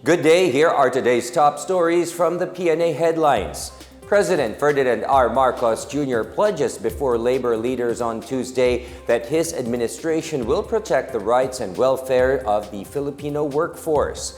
Good day, here are today's top stories from the Pna Headlines. President Ferdinand R. Marcos Jr. pledges before labor leaders on Tuesday that his administration will protect the rights and welfare of the Filipino workforce.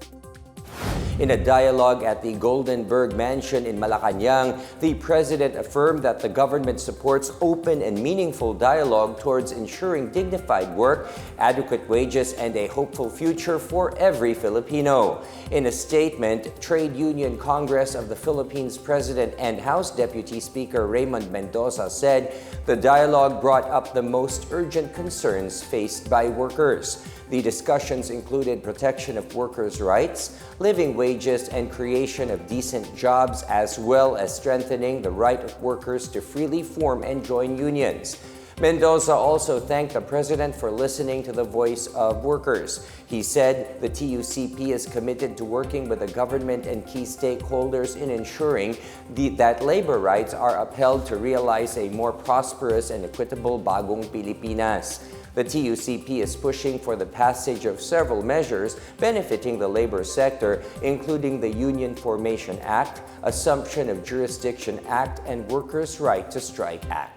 In a dialogue at the Goldenberg Mansion in Malacanang, the president affirmed that the government supports open and meaningful dialogue towards ensuring dignified work, adequate wages, and a hopeful future for every Filipino. In a statement, Trade Union Congress of the Philippines President and House Deputy Speaker Raymond Mendoza said the dialogue brought up the most urgent concerns faced by workers. The discussions included protection of workers' rights, living wages, and creation of decent jobs, as well as strengthening the right of workers to freely form and join unions. Mendoza also thanked the president for listening to the voice of workers. He said the TUCP is committed to working with the government and key stakeholders in ensuring that labor rights are upheld to realize a more prosperous and equitable Bagong Pilipinas. The TUCP is pushing for the passage of several measures benefiting the labor sector, including the Union Formation Act, Assumption of Jurisdiction Act, and Workers' Right to Strike Act.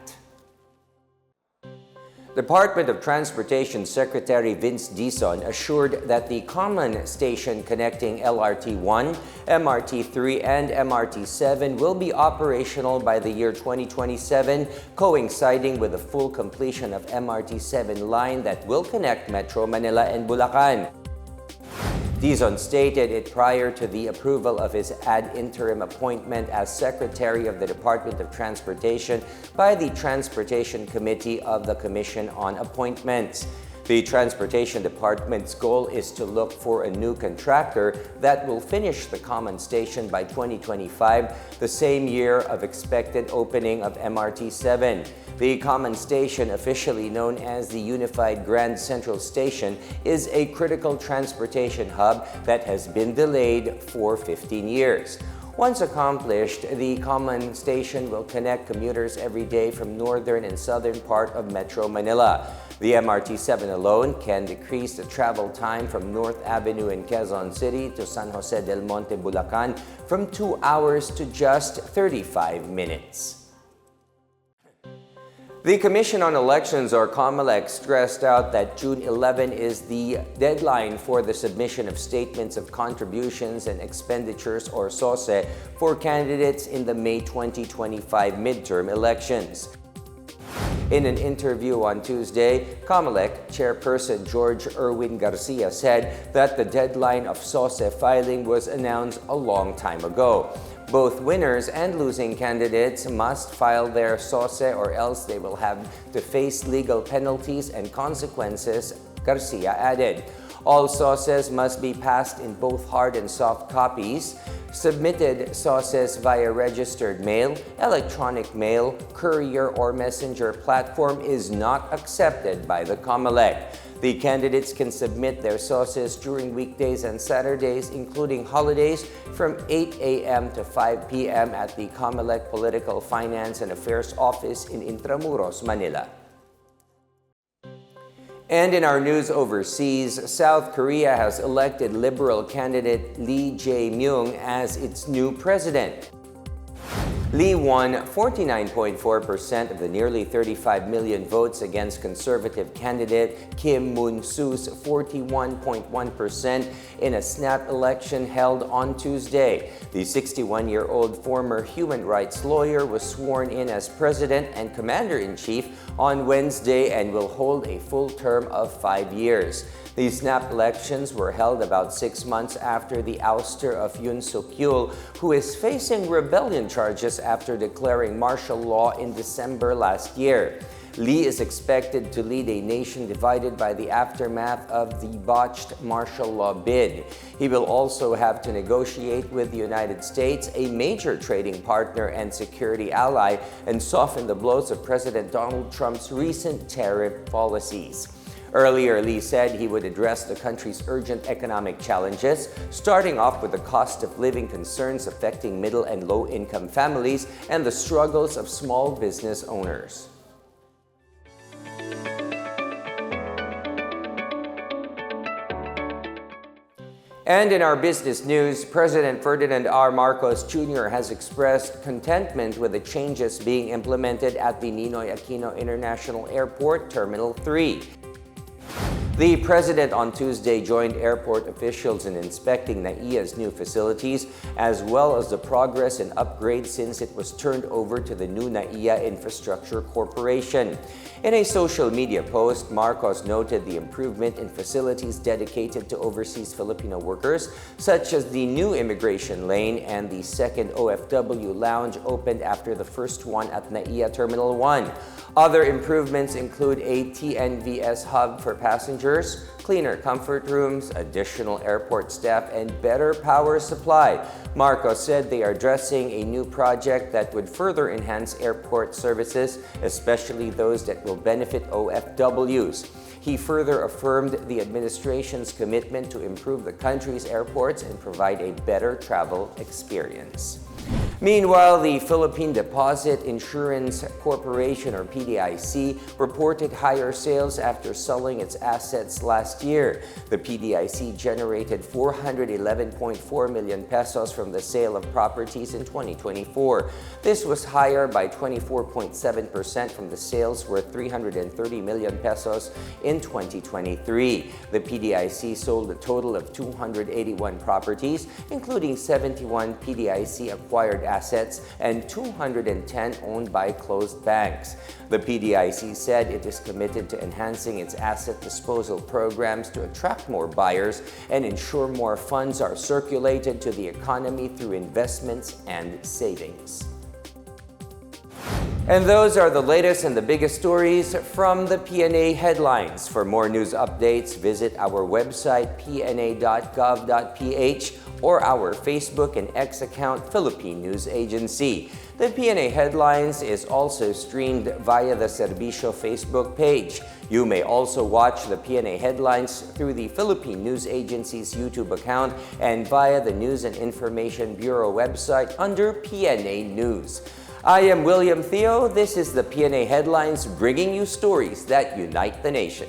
Department of Transportation Secretary Vince Dizon assured that the common station connecting LRT-1, MRT-3, and MRT-7 will be operational by the year 2027, coinciding with the full completion of MRT-7 line that will connect Metro Manila and Bulacan. Dizon stated it prior to the approval of his ad interim appointment as Secretary of the Department of Transportation by the Transportation Committee of the Commission on Appointments. The Transportation Department's goal is to look for a new contractor that will finish the common station by 2025, the same year of expected opening of MRT-7. The common station, officially known as the Unified Grand Central Station, is a critical transportation hub that has been delayed for 15 years. Once accomplished, the common station will connect commuters every day from northern and southern part of Metro Manila. The MRT-7 alone can decrease the travel time from North Avenue in Quezon City to San Jose del Monte, Bulacan from 2 hours to just 35 minutes. The Commission on Elections, or Comelec, stressed out that June 11 is the deadline for the submission of statements of contributions and expenditures, or SOCE, for candidates in the May 2025 midterm elections. In an interview on Tuesday, Comelec Chairperson George Erwin Garcia said that the deadline of SOCE filing was announced a long time ago. Both winners and losing candidates must file their SOCE or else they will have to face legal penalties and consequences, Garcia added. All SOCEs must be passed in both hard and soft copies. Submitted SOCEs via registered mail, electronic mail, courier, or messenger platform is not accepted by the Comelec. The candidates can submit their SOCEs during weekdays and Saturdays, including holidays, from 8 a.m. to 5 p.m. at the Comelec Political Finance and Affairs Office in Intramuros, Manila. And in our news overseas, South Korea has elected Liberal candidate Lee Jae-myung as its new president. Lee won 49.4% of the nearly 35 million votes against conservative candidate Kim Moon-soo's 41.1% in a snap election held on Tuesday. The 61-year-old former human rights lawyer was sworn in as president and commander-in-chief on Wednesday and will hold a full term of 5 years. These snap elections were held about 6 months after the ouster of Yoon Suk-yeol, who is facing rebellion charges after declaring martial law in December last year. Lee is expected to lead a nation divided by the aftermath of the botched martial law bid. He will also have to negotiate with the United States, a major trading partner and security ally, and soften the blows of President Donald Trump's recent tariff policies. Earlier, Lee said he would address the country's urgent economic challenges, starting off with the cost of living concerns affecting middle and low-income families and the struggles of small business owners. And in our business news, President Ferdinand R. Marcos Jr. has expressed contentment with the changes being implemented at the Ninoy Aquino International Airport Terminal 3. The President on Tuesday joined airport officials in inspecting NAIA's new facilities, as well as the progress and upgrades since it was turned over to the new NAIA Infrastructure Corporation. In a social media post, Marcos noted the improvement in facilities dedicated to overseas Filipino workers, such as the new immigration lane and the second OFW lounge opened after the first one at NAIA Terminal 1. Other improvements include a TNVS hub for passengers, cleaner comfort rooms, additional airport staff, and better power supply. Marcos said they are addressing a new project that would further enhance airport services, especially those that will benefit OFWs. He further affirmed the administration's commitment to improve the country's airports and provide a better travel experience. Meanwhile, the Philippine Deposit Insurance Corporation, or PDIC, reported higher sales after selling its assets last year. The PDIC generated 411.4 million pesos from the sale of properties in 2024. This was higher by 24.7% from the sales worth 330 million pesos in 2023. The PDIC sold a total of 281 properties, including 71 PDIC acquired assets and 210 owned by closed banks. The PDIC said it is committed to enhancing its asset disposal programs to attract more buyers and ensure more funds are circulated to the economy through investments and savings. And those are the latest and the biggest stories from the Pna Headlines. For more news updates, visit our website pna.gov.ph or our Facebook and X account, Philippine News Agency. The Pna Headlines is also streamed via the Serbisyo Facebook page. You may also watch the Pna Headlines through the Philippine News Agency's YouTube account and via the News and Information Bureau website under PNA News. I am William Theo. This is the Pna Headlines, bringing you stories that unite the nation.